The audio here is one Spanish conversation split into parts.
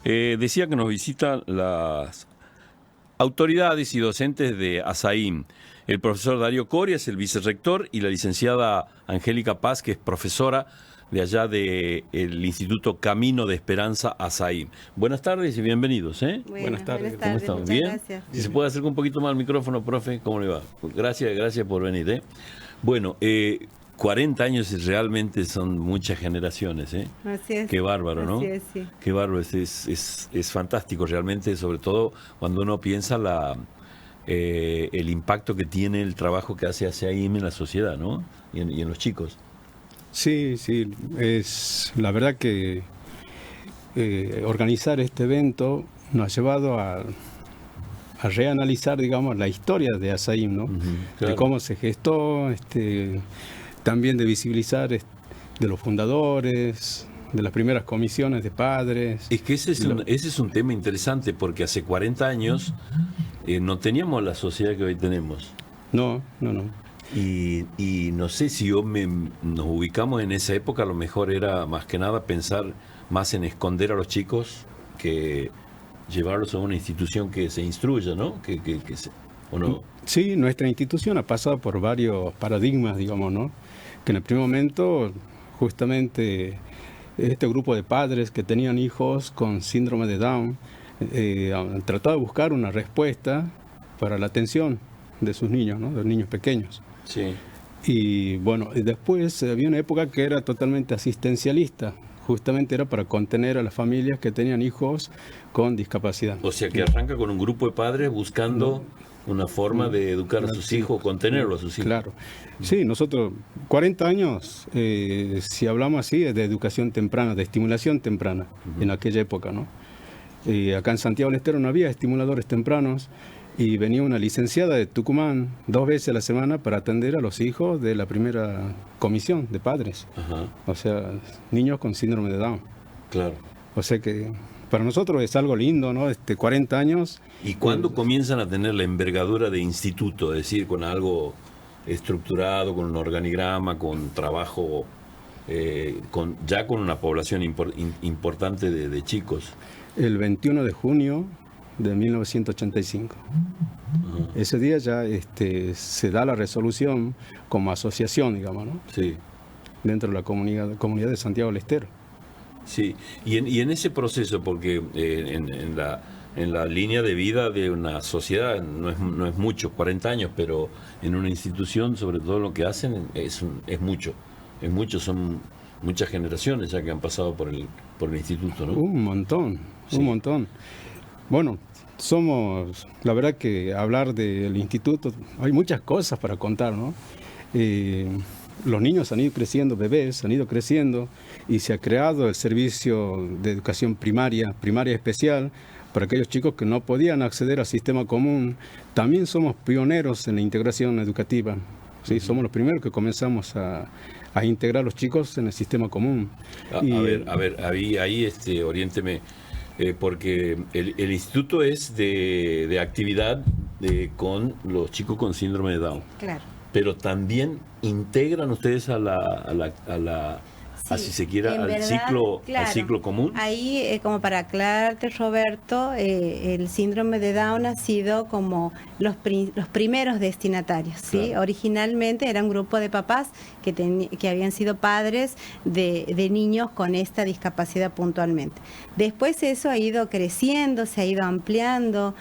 Decía que nos visitan las autoridades y docentes de ASAIM. El profesor Darío Coria es el vicerrector y la licenciada Angélica Paz, que es profesora de allá del Instituto Camino de Esperanza ASAIM. Buenas tardes y bienvenidos. Buenas tardes. ¿Cómo están? ¿Bien? Gracias. Si se puede acercar un poquito más al micrófono, profe, ¿cómo le va? Gracias por venir. Bueno, 40 años realmente son muchas generaciones, Así es. Qué bárbaro, ¿no? Así es, sí. Qué bárbaro, es fantástico realmente, sobre todo cuando uno piensa el impacto que tiene el trabajo que hace ASAIM en la sociedad, ¿no? Y en los chicos. Sí, es la verdad que organizar este evento nos ha llevado a reanalizar, digamos, la historia de ASAIM, ¿no? Claro. De cómo se gestó, también de visibilizar de los fundadores, de las primeras comisiones de padres. Es que ese es un tema interesante porque hace 40 años no teníamos la sociedad que hoy tenemos. No. Y no sé si nos ubicamos en esa época, a lo mejor era más que nada pensar más en esconder a los chicos que llevarlos a una institución que se instruya, ¿no? ¿O no? Sí, nuestra institución ha pasado por varios paradigmas, digamos, ¿no? Que en el primer momento, justamente, este grupo de padres que tenían hijos con síndrome de Down han tratado de buscar una respuesta para la atención de sus niños, ¿no? De los niños pequeños. Sí. Y bueno, y después había una época que era totalmente asistencialista. Justamente era para contener a las familias que tenían hijos con discapacidad. O sea que arranca con un grupo de padres buscando una forma de educar a sus hijos, contenerlos a sus hijos. Claro. Sí, nosotros, 40 años, si hablamos así, es de educación temprana, de estimulación temprana, en aquella época, ¿no? Acá en Santiago del Estero no había estimuladores tempranos y venía una licenciada de Tucumán 2 veces a la semana para atender a los hijos de la primera comisión de padres. Ajá. O sea, niños con síndrome de Down. Claro. O sea que para nosotros es algo lindo, ¿no? 40 años. ¿Y cuándo comienzan a tener la envergadura de instituto? Es decir, con algo estructurado, con un organigrama, con trabajo, ya con una población importante de chicos. El 21 de junio de 1985. Ese día ya se da la resolución como asociación, digamos, ¿no? Sí. Dentro de la comunidad de Santiago del Estero. Sí, y en ese proceso, porque en la línea de vida de una sociedad no es mucho, 40 años, pero en una institución, sobre todo lo que hacen, es mucho, son muchas generaciones ya que han pasado por el instituto, ¿no? Un montón. Bueno, la verdad que hablar del instituto, hay muchas cosas para contar, ¿no? Los niños han ido creciendo, bebés han ido creciendo y se ha creado el servicio de educación primaria especial para aquellos chicos que no podían acceder al sistema común. También somos pioneros en la integración educativa, ¿sí? Somos los primeros que comenzamos a integrar a los chicos en el sistema común. A ver, ahí oriénteme, porque el instituto es de actividad con los chicos con síndrome de Down. Claro. Pero también integran ustedes si se quiera, al ciclo común. Ahí, como para aclararte, Roberto, el síndrome de Down ha sido como los primeros destinatarios, ¿sí? Claro. Originalmente era un grupo de papás que habían sido padres de niños con esta discapacidad puntualmente. Después eso ha ido creciendo, se ha ido ampliando,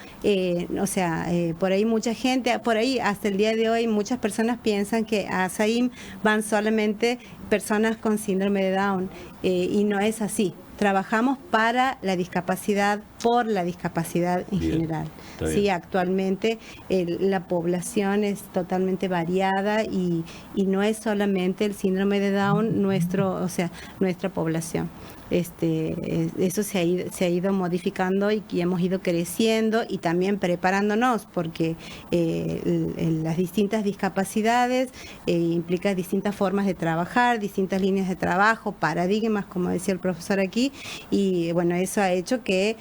por ahí mucha gente, por ahí hasta el día de hoy muchas personas piensan que a ASAIM van solamente personas con síndrome de Down, y no es así. Trabajamos para la discapacidad, por la discapacidad en general. Sí, actualmente la población es totalmente variada y no es solamente el síndrome de Down nuestra población. Eso se ha ido modificando y hemos ido creciendo y también preparándonos porque las distintas discapacidades implican distintas formas de trabajar, distintas líneas de trabajo, paradigmas, como decía el profesor aquí, y bueno, eso ha hecho que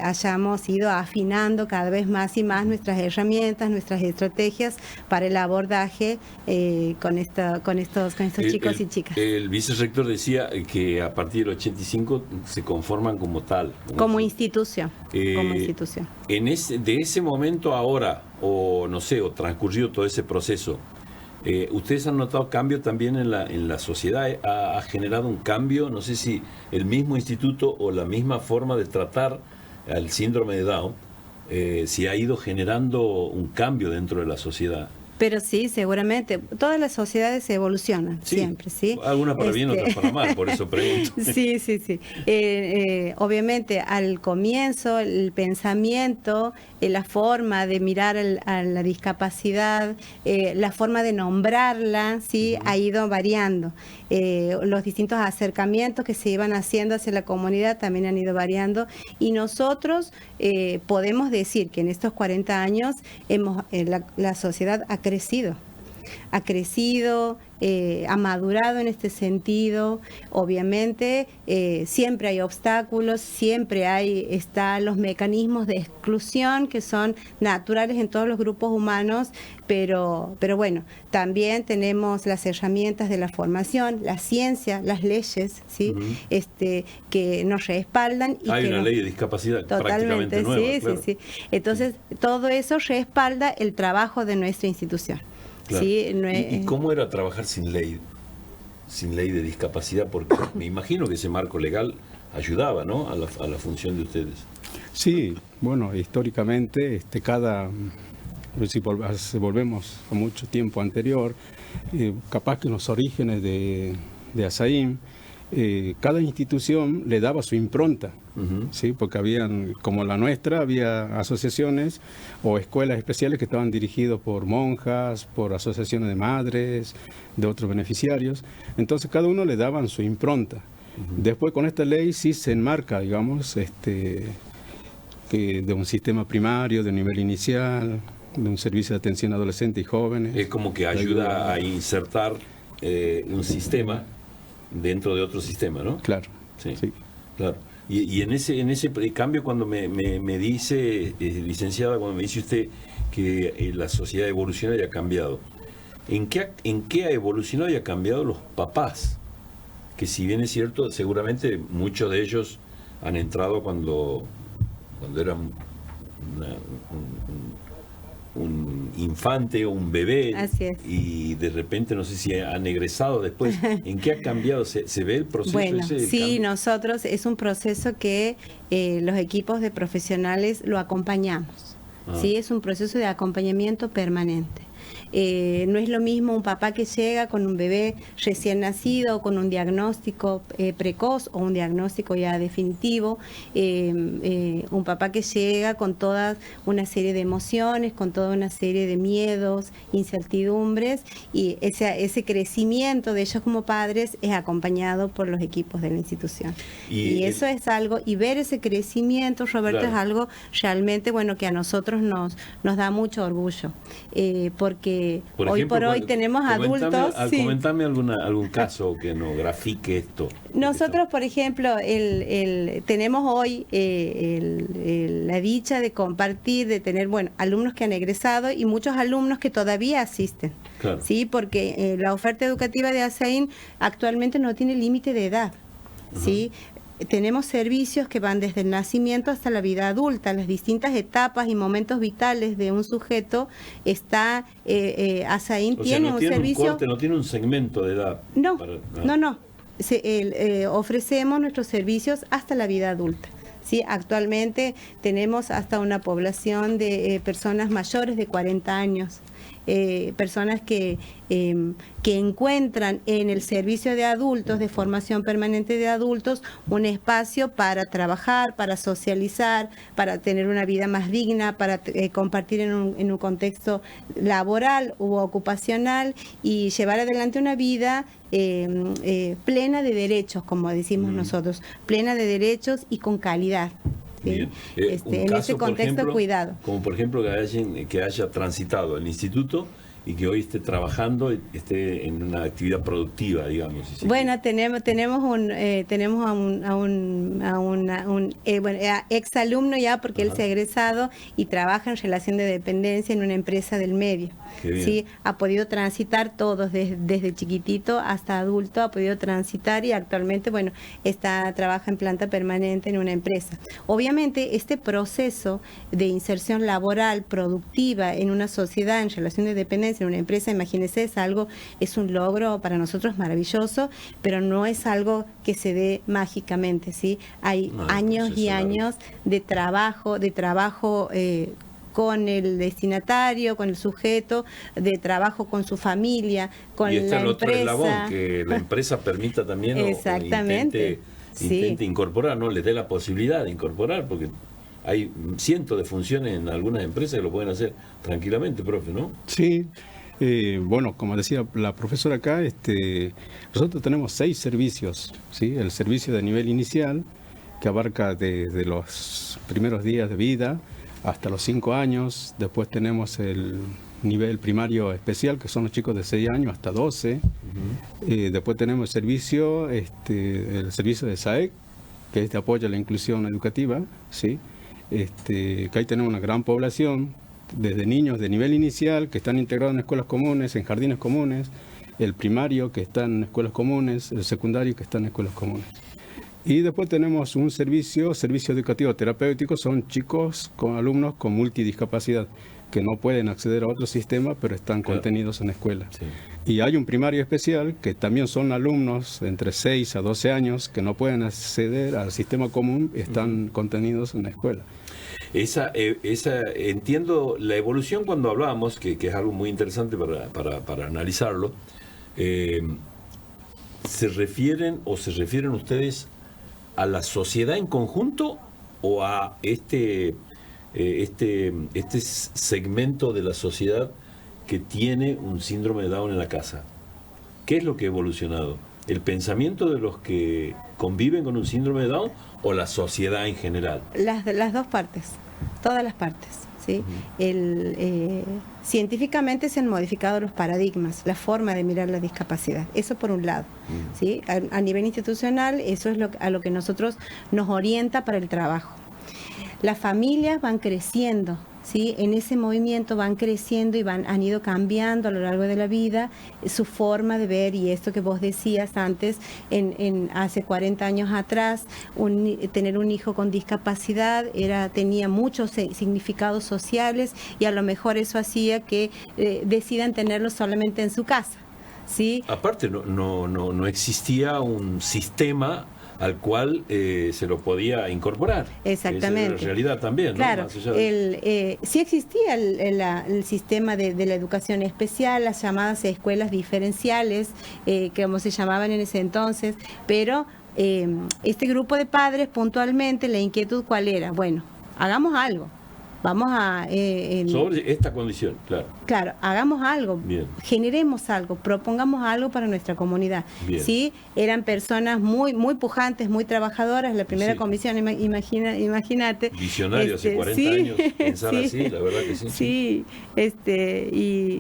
hayamos ido afinando cada vez más y más nuestras herramientas, nuestras estrategias para el abordaje con estos chicos y chicas. El vicerrector decía que a partir del 85 se conforman como tal. Como institución. Como institución. De ese momento a ahora, o no sé, o transcurrido todo ese proceso, ¿ustedes han notado cambio también en la sociedad? ¿Ha generado un cambio? No sé si el mismo instituto o la misma forma de tratar al síndrome de Down, si ha ido generando un cambio dentro de la sociedad. Pero sí, seguramente. Todas las sociedades evolucionan, sí, siempre, ¿sí? Algunas para bien, otras para mal, por eso pregunto. Sí. Obviamente, al comienzo, el pensamiento, la forma de mirar a la discapacidad, la forma de nombrarla, ¿sí? Ha ido variando. Los distintos acercamientos que se iban haciendo hacia la comunidad también han ido variando. Y nosotros podemos decir que en estos 40 años la sociedad ha crecido, ha madurado en este sentido. Obviamente siempre hay obstáculos, siempre están los mecanismos de exclusión que son naturales en todos los grupos humanos, pero bueno, también tenemos las herramientas de la formación, la ciencia, las leyes, ¿sí? Que nos respaldan. Y hay que una ley de discapacidad prácticamente nueva. Sí, claro. sí. Entonces, todo eso respalda el trabajo de nuestra institución. Claro. Sí, ¿Y cómo era trabajar sin ley de discapacidad? Porque me imagino que ese marco legal ayudaba, ¿no?, a la función de ustedes. Sí, bueno, históricamente, si volvemos a mucho tiempo anterior, capaz que en los orígenes de ASAIM, cada institución le daba su impronta, ¿sí? Porque como la nuestra, había asociaciones o escuelas especiales que estaban dirigidos por monjas, por asociaciones de madres, de otros beneficiarios. Entonces cada uno le daban su impronta. Después con esta ley sí se enmarca, digamos, que de un sistema primario, de nivel inicial, de un servicio de atención a adolescentes y jóvenes. Es como que ayuda a insertar un sistema dentro de otro sistema, ¿no? Claro. Sí. Claro. Y en ese cambio, cuando me dice, licenciada, cuando me dice usted que la sociedad evoluciona y ha cambiado, ¿en qué ha evolucionado y ha cambiado los papás? Que si bien es cierto, seguramente muchos de ellos han entrado cuando eran un infante o un bebé. Así es. Y de repente no sé si han egresado después. ¿En qué ha cambiado? ¿Se ve el proceso? Bueno, ese sí, cambio? nosotros es un proceso que los equipos de profesionales lo acompañamos. Sí, es un proceso de acompañamiento permanente. No es lo mismo un papá que llega con un bebé recién nacido, con un diagnóstico precoz o un diagnóstico ya definitivo, un papá que llega con toda una serie de emociones, con toda una serie de miedos, incertidumbres, y ese crecimiento de ellos como padres es acompañado por los equipos de la institución. Y eso es algo, y ver ese crecimiento, Roberto, claro, es algo realmente bueno que a nosotros nos da mucho orgullo, porque hoy por hoy tenemos adultos. Comentame algún caso que nos grafique esto. Nosotros, por ejemplo, tenemos hoy la dicha de compartir, de tener alumnos que han egresado y muchos alumnos que todavía asisten. Claro. Sí, porque la oferta educativa de ASAIN actualmente no tiene límite de edad. ¿Sí? Tenemos servicios que van desde el nacimiento hasta la vida adulta, las distintas etapas y momentos vitales de un sujeto. ASAIN tiene un servicio. No tiene un segmento de edad. No. Ofrecemos nuestros servicios hasta la vida adulta. Sí, actualmente tenemos hasta una población de personas mayores de 40 años. Personas que encuentran en el servicio de adultos, de formación permanente de adultos, un espacio para trabajar, para socializar, para tener una vida más digna, para compartir en un contexto laboral u ocupacional y llevar adelante una vida plena de derechos, como decimos nosotros, plena de derechos y con calidad. ¿sí? En ese contexto, cuidado. Como por ejemplo que haya transitado el instituto y que hoy esté trabajando, esté en una actividad productiva, digamos. Si bueno, tenemos a un exalumno ya, porque él se ha egresado y trabaja en relación de dependencia en una empresa del medio. ¿Sí? Ha podido transitar todos, desde chiquitito hasta adulto, ha podido transitar y actualmente, bueno, trabaja en planta permanente en una empresa. Obviamente, este proceso de inserción laboral productiva en una sociedad en relación de dependencia en una empresa, imagínense, es un logro para nosotros maravilloso, pero no es algo que se dé mágicamente, ¿sí? Hay años y años de trabajo con el destinatario, con el sujeto, de trabajo con su familia, con la empresa. Y otro eslabón, que la empresa permita también exactamente, intente incorporar, ¿no? Les dé la posibilidad de incorporar, porque hay cientos de funciones en algunas empresas que lo pueden hacer tranquilamente, profe, ¿no? Sí. Bueno, como decía la profesora acá, nosotros tenemos 6 servicios, ¿sí? El servicio de nivel inicial, que abarca desde los primeros días de vida hasta los 5 años. Después tenemos el nivel primario especial, que son los chicos de 6 años hasta 12. Después tenemos el servicio de SAEC, que es de apoyo a la inclusión educativa, ¿sí? Que ahí tenemos una gran población, desde niños de nivel inicial, que están integrados en escuelas comunes, en jardines comunes, el primario, que está en escuelas comunes, el secundario, que está en escuelas comunes. Y después tenemos un servicio educativo terapéutico, son chicos con alumnos con multidiscapacidad, que no pueden acceder a otro sistema, pero están contenidos en la escuela. Sí. Y hay un primario especial, que también son alumnos entre 6 a 12 años, que no pueden acceder al sistema común, están contenidos en la escuela. Entiendo la evolución cuando hablábamos, que es algo muy interesante para analizarlo. ¿Se refieren ustedes a la sociedad en conjunto o a este segmento de la sociedad que tiene un síndrome de Down en la casa? ¿Qué es lo que ha evolucionado? ¿El pensamiento de los que conviven con un síndrome de Down o la sociedad en general? Las dos partes, todas las partes. ¿Sí? Científicamente se han modificado los paradigmas, la forma de mirar la discapacidad, eso por un lado. ¿Sí? A nivel institucional, eso es a lo que nosotros nos orienta para el trabajo. Las familias van creciendo, ¿sí? En ese movimiento van creciendo y han ido cambiando a lo largo de la vida su forma de ver, y esto que vos decías antes, hace 40 años atrás, tener un hijo con discapacidad tenía muchos significados sociales, y a lo mejor eso hacía que decidan tenerlo solamente en su casa, ¿sí? Aparte, no existía un sistema al cual se lo podía incorporar. Exactamente. Es la realidad también, ¿no? Claro, sí existía el sistema de la educación especial, las llamadas escuelas diferenciales, como se llamaban en ese entonces, pero este grupo de padres puntualmente, la inquietud ¿cuál era? Bueno, hagamos algo. Vamos a... sobre esta condición, claro. Claro, hagamos algo, bien, generemos algo, propongamos algo para nuestra comunidad. Bien. ¿Sí? Eran personas muy pujantes, muy trabajadoras. La primera comisión, imagínate. Visionario hace 40 años, pensar así, la verdad que sí. Sí,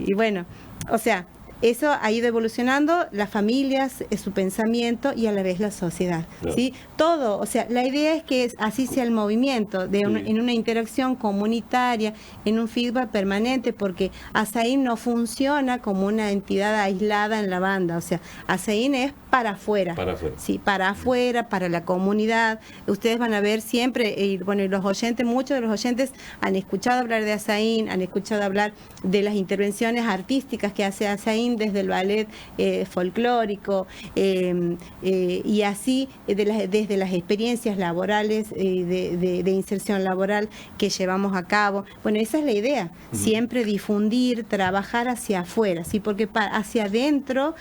y bueno, o sea... Eso ha ido evolucionando, las familias, su pensamiento y a la vez la sociedad. Claro. ¿Sí? Todo, o sea, la idea es que así sea el movimiento, en una interacción comunitaria, en un feedback permanente, porque ASAIN no funciona como una entidad aislada en la banda, o sea, ASAIN es para afuera. Para afuera. Sí, para afuera, para la comunidad. Ustedes van a ver siempre, y los oyentes, muchos de los oyentes han escuchado hablar de ASAIN, han escuchado hablar de las intervenciones artísticas que hace ASAIN, desde el ballet folclórico, y así desde las experiencias laborales, de inserción laboral que llevamos a cabo. Bueno, esa es la idea, siempre difundir, trabajar hacia afuera, ¿sí? Porque hacia adentro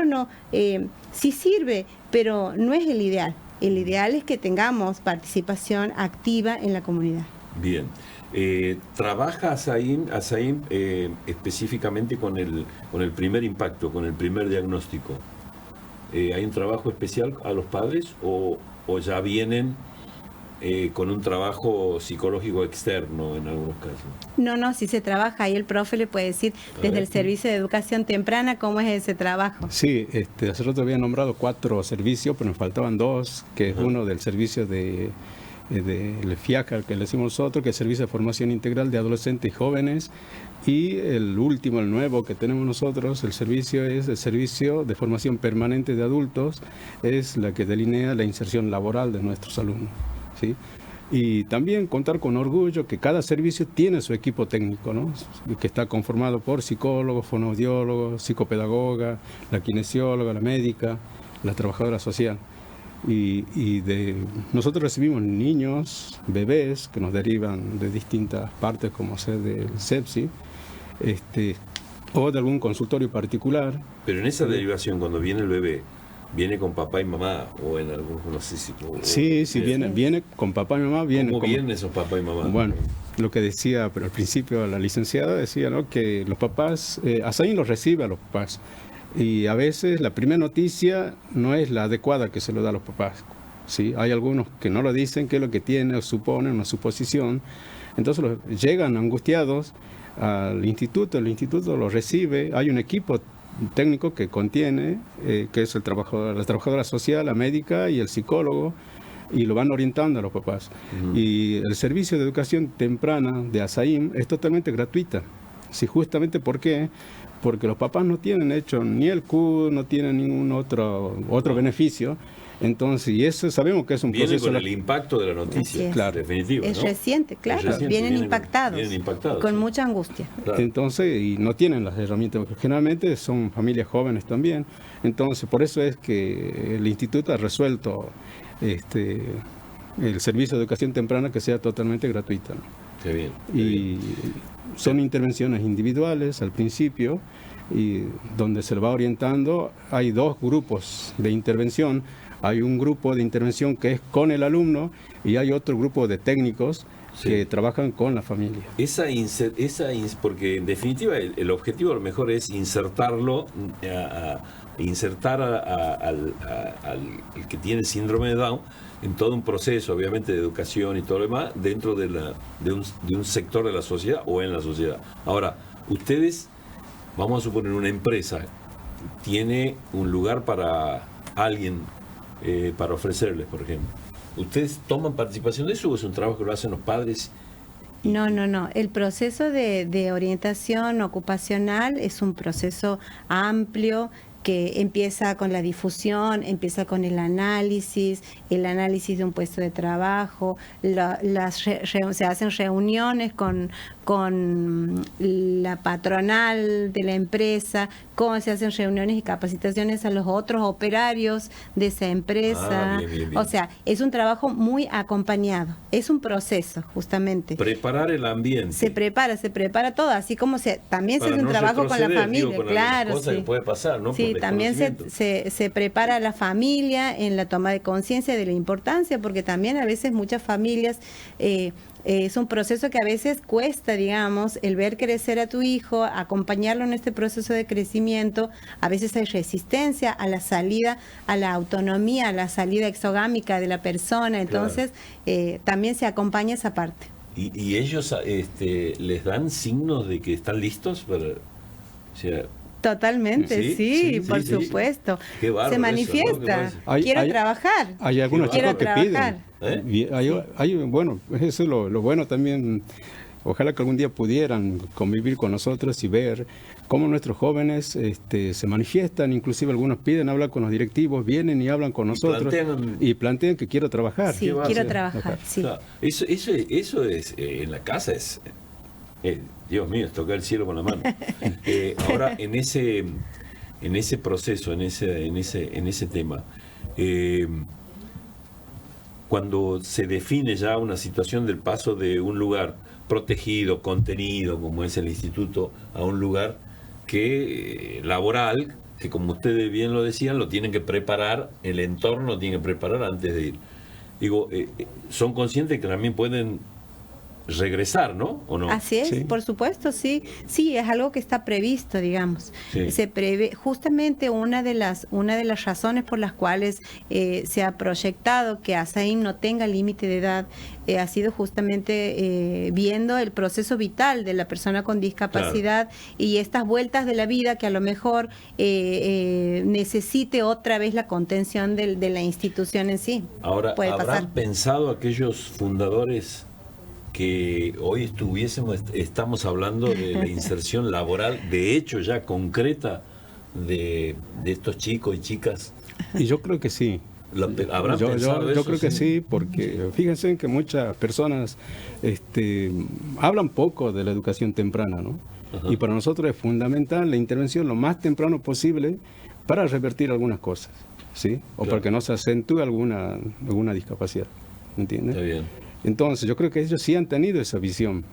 no, sí sirve, pero no es el ideal. El ideal es que tengamos participación activa en la comunidad. Bien. ¿Trabaja ASAIN específicamente con el primer impacto, con el primer diagnóstico? ¿Hay un trabajo especial a los padres o ya vienen con un trabajo psicológico externo en algunos casos. No, sí se trabaja. Ahí el profe le puede decir desde el Servicio de Educación Temprana cómo es ese trabajo. Sí, hace rato había nombrado 4 servicios, pero nos faltaban 2, que es uno del servicio del FIACA, que le decimos nosotros, que es el Servicio de Formación Integral de Adolescentes y Jóvenes, y el último, el nuevo que tenemos nosotros, el servicio es el Servicio de Formación Permanente de Adultos, es la que delinea la inserción laboral de nuestros alumnos, ¿sí? Y también contar con orgullo que cada servicio tiene su equipo técnico, ¿no? Que está conformado por psicólogos, fonoaudiólogos, psicopedagoga, la kinesióloga, la médica, la trabajadora social. Nosotros recibimos niños, bebés, que nos derivan de distintas partes, como ser del CEPSI, o de algún consultorio particular. Pero en esa derivación, cuando viene el bebé, ¿viene con papá y mamá? O en algunos, no sé si... Sí, viene con papá y mamá. ¿Cómo vienen esos papá y mamá? Bueno, lo que decía, pero al principio la licenciada decía, ¿no?, que los papás, Asaín los recibe a los papás. Y a veces la primera noticia no es la adecuada que se lo da a los papás, ¿sí? Hay algunos que no lo dicen, qué es lo que tiene, o suponen, una suposición. Entonces llegan angustiados al instituto, el instituto los recibe, hay un equipo técnico que contiene, que es la trabajadora social, la médica y el psicólogo, y lo van orientando a los papás. Y el servicio de educación temprana de Asaím es totalmente gratuita. Sí, justamente ¿por qué? Porque los papás no tienen hecho ni el CUD, no tienen ningún otro beneficio. Entonces, y eso sabemos que es un proceso... Con el impacto de la noticia, claro, definitivo, es ¿no? reciente, claro, Es reciente, vienen impactados, con sí, mucha angustia. Claro. Entonces, y no tienen las herramientas, porque generalmente son familias jóvenes también. Entonces, por eso es que el instituto ha resuelto el servicio de educación temprana que sea totalmente gratuita, ¿no? Qué bien. Y son intervenciones individuales al principio, y donde se le va orientando. Hay 2 grupos de intervención. Hay un grupo de intervención que es con el alumno, y hay otro grupo de técnicos que trabajan con la familia. Porque en definitiva el objetivo a lo mejor es insertarlo, insertar al que tiene síndrome de Down en todo un proceso, obviamente, de educación y todo lo demás, dentro de un sector de la sociedad o en la sociedad. Ahora, ustedes, vamos a suponer una empresa, tiene un lugar para alguien, para ofrecerles, por ejemplo. ¿Ustedes toman participación de eso o es un trabajo que lo hacen los padres? No. El proceso de orientación ocupacional es un proceso amplio que empieza con la difusión, empieza con el análisis de un puesto de trabajo, se hacen reuniones con la patronal de la empresa, cómo se hacen reuniones y capacitaciones a los otros operarios de esa empresa. Bien. O sea, es un trabajo muy acompañado, es un proceso justamente. Preparar el ambiente. Se prepara todo, así como también se hace un trabajo con la familia, con claro. Cosas que puede pasar, ¿no? Sí, también se prepara a la familia en la toma de conciencia de la importancia, porque también a veces muchas familias es un proceso que a veces cuesta, digamos, el ver crecer a tu hijo, acompañarlo en este proceso de crecimiento. A veces hay resistencia a la salida, a la autonomía, a la salida exogámica de la persona. Entonces, también se acompaña esa parte. ¿Y ellos les dan signos de que están listos para...? O sea, ¿Totalmente? Sí, por supuesto. Se manifiesta. ¿No? Quiero trabajar. Hay algunos chicos que trabajar. piden. Bueno, eso es lo bueno también. Ojalá que algún día pudieran convivir con nosotros y ver cómo nuestros jóvenes se manifiestan. Inclusive algunos piden hablar con los directivos, vienen y hablan con nosotros y plantean que quiero trabajar. Sí, quiero trabajar. Sí. Claro. Eso es en la casa es... Dios mío, es tocar el cielo con la mano. Ahora, en ese proceso, en ese tema, cuando se define ya una situación del paso de un lugar protegido, contenido, como es el instituto, a un lugar laboral, que como ustedes bien lo decían, lo tienen que preparar, el entorno lo tienen que preparar antes de ir. Digo, ¿son conscientes que también pueden regresar, ¿no? ¿O no? Así es, Sí. por supuesto, sí. Sí, es algo que está previsto, digamos. Sí. Se prevé, justamente una de las razones por las cuales se ha proyectado que ASAIM no tenga límite de edad ha sido justamente viendo el proceso vital de la persona con discapacidad y estas vueltas de la vida que a lo mejor necesite otra vez la contención de la institución en sí. Ahora, Puede ¿habrán pasar. pensado aquellos fundadores que hoy estamos hablando de la inserción laboral, de hecho ya concreta, de estos chicos y chicas? Y yo creo que sí. ¿Habrán Yo pensado eso? creo que sí, porque fíjense que muchas personas hablan poco de la educación temprana, ¿no? Ajá. Y para nosotros es fundamental la intervención lo más temprano posible para revertir algunas cosas, ¿sí? O Claro. para que no se acentúe alguna discapacidad, ¿entiendes? Está bien. Entonces, yo creo que ellos sí han tenido esa visión,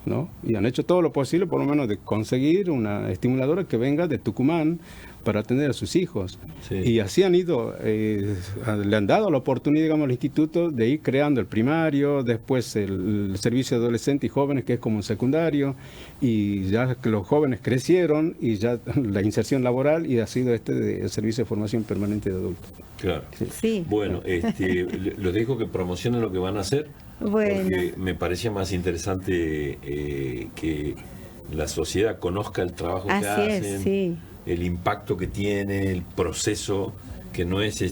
¿no? Y han hecho todo lo posible, por lo menos, de conseguir una estimuladora que venga de Tucumán para atender a sus hijos. Sí. Y así han ido, le han dado la oportunidad, digamos, al instituto de ir creando el primario, después el servicio de adolescentes y jóvenes, que es como un secundario, y ya que los jóvenes crecieron y ya la inserción laboral, y ha sido el servicio de formación permanente de adultos. Claro. Sí. Bueno, les dejo que promocionen lo que van a hacer, Bueno. porque me parece más interesante que la sociedad conozca el trabajo que Así hacen, es, sí. el impacto que tiene, el proceso, que no es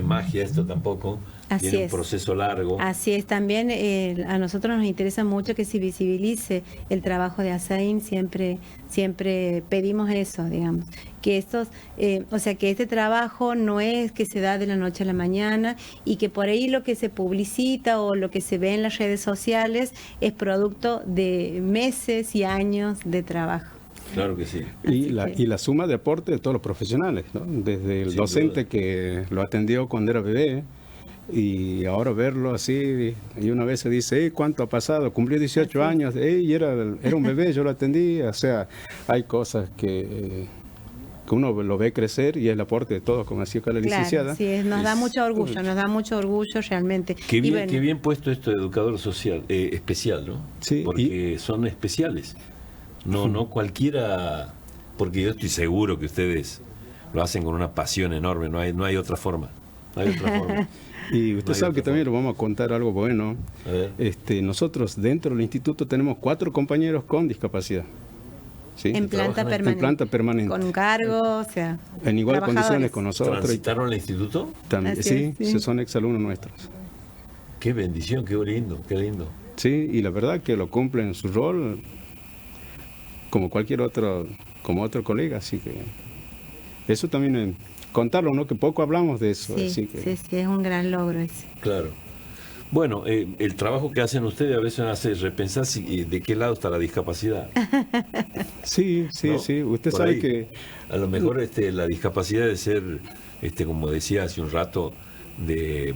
magia esto tampoco, Así tiene un es. proceso largo. Así es, también a nosotros nos interesa mucho que se visibilice el trabajo de ASAIM, siempre pedimos eso, digamos, que que este trabajo no es que se da de la noche a la mañana y que por ahí lo que se publicita o lo que se ve en las redes sociales es producto de meses y años de trabajo. Claro que sí. Y Así la suma de aporte de todos los profesionales, ¿no? Desde el Sin docente duda. que lo atendió cuando era bebé, y ahora verlo así, y una vez se dice, ¿cuánto ha pasado? Cumplió 18 años, y era un bebé, yo lo atendí. O sea, hay cosas que uno lo ve crecer, y el aporte de todos, como decía acá la licenciada. Claro, sí, nos da mucho orgullo realmente. Qué Y bien, bueno, qué bien puesto esto de educador social, especial, ¿no? Sí, Porque son especiales. No cualquiera, porque yo estoy seguro que ustedes lo hacen con una pasión enorme, no hay otra forma. No hay otra forma. Y usted No hay sabe otra que también le vamos a contar algo bueno. A ver. Nosotros dentro del instituto tenemos 4 compañeros con discapacidad. ¿Sí? en planta trabajan permanente. En planta permanente. Con un cargo, o sea. En igual trabajadores. condiciones con nosotros. ¿Transitaron al instituto? También, Así sí, es, sí. son exalumnos nuestros. Qué bendición, qué lindo, qué lindo. Sí, y la verdad que lo cumplen su rol como cualquier otro colega, así que eso también contarlo, ¿no? Que poco hablamos de eso, Sí, así que sí, es un gran logro ese. Claro. Bueno, el trabajo que hacen ustedes a veces hace repensar de qué lado está la discapacidad. sí, ¿no? sí. Usted Por sabe ahí, que a lo mejor la discapacidad de ser, como decía hace un rato, de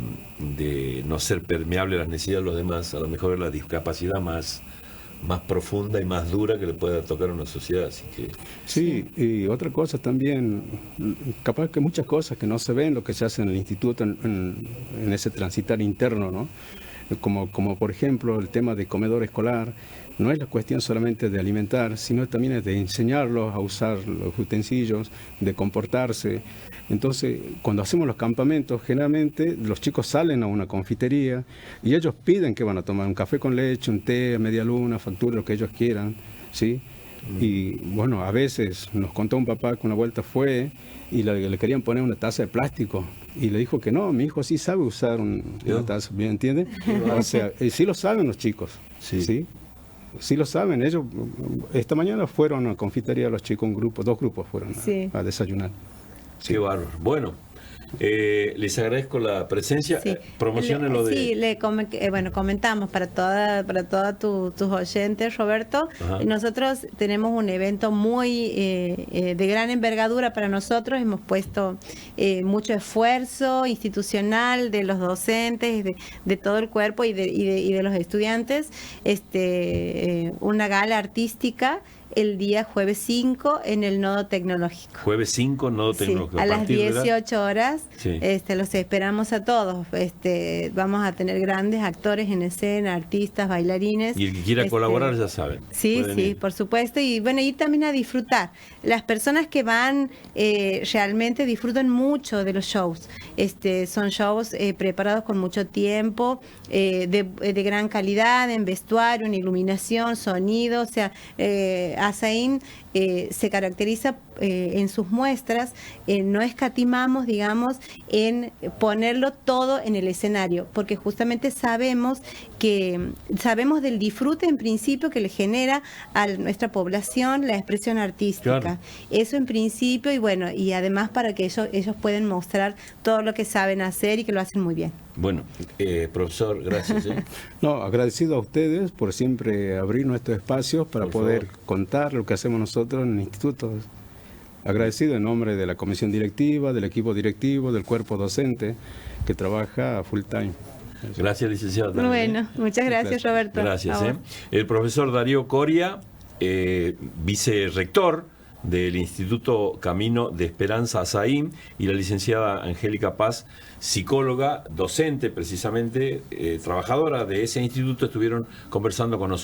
no ser permeable a las necesidades de los demás, a lo mejor es la discapacidad más profunda y más dura que le pueda tocar a una sociedad. Así que sí, y otra cosa también, capaz que muchas cosas que no se ven, lo que se hace en el instituto, en ese transitar interno, ¿no? Como por ejemplo el tema de comedor escolar, no es la cuestión solamente de alimentar, sino también es de enseñarlos a usar los utensilios, de comportarse. Entonces, cuando hacemos los campamentos, generalmente los chicos salen a una confitería y ellos piden que van a tomar un café con leche, un té, media luna, factura, lo que ellos quieran, ¿sí? Y bueno, a veces nos contó un papá que una vuelta fue y le querían poner una taza de plástico y le dijo que no, mi hijo sí sabe usar una taza, ¿me entiende? O sea, sí lo saben los chicos, ¿sí? Sí lo saben. Ellos esta mañana fueron a confitería los chicos, 2 grupos fueron a desayunar. qué bárbaro. Bueno, les agradezco la presencia. Sí. Promocionen lo de... Sí, comentamos para todos tus oyentes, Roberto. Ajá. Nosotros tenemos un evento muy de gran envergadura para nosotros. Hemos puesto mucho esfuerzo institucional de los docentes, de todo el cuerpo y de los estudiantes. Una gala artística el día jueves 5 en el Nodo Tecnológico. Jueves 5, Nodo Tecnológico. Sí, a las partir de 18 horas. Sí. Los esperamos a todos. Vamos a tener grandes actores en escena, artistas, bailarines. Y el que quiera colaborar ya saben. Sí, Pueden sí, ir. por supuesto. Y bueno, ir también a disfrutar. Las personas que van realmente disfrutan mucho de los shows. Son shows preparados con mucho tiempo, de gran calidad, en vestuario, en iluminación, sonido. O sea, Azaim se caracteriza en sus muestras, no escatimamos, digamos, en ponerlo todo en el escenario, porque justamente sabemos del disfrute en principio que le genera a nuestra población la expresión artística. Claro. Eso en principio, y bueno, y además para que ellos pueden mostrar todo lo que saben hacer y que lo hacen muy bien. Bueno, profesor, gracias. No, agradecido a ustedes por siempre abrir nuestros espacios para Por poder favor. contar lo que hacemos nosotros en el instituto. Agradecido en nombre de la comisión directiva, del equipo directivo, del cuerpo docente que trabaja full time. Gracias, licenciado. también, Bueno, muchas gracias, Roberto. Gracias. A vos. El profesor Darío Coria, vicerrector del Instituto Camino de Esperanza Azaim, y la licenciada Angélica Paz, psicóloga, docente precisamente, trabajadora de ese instituto, estuvieron conversando con nosotros.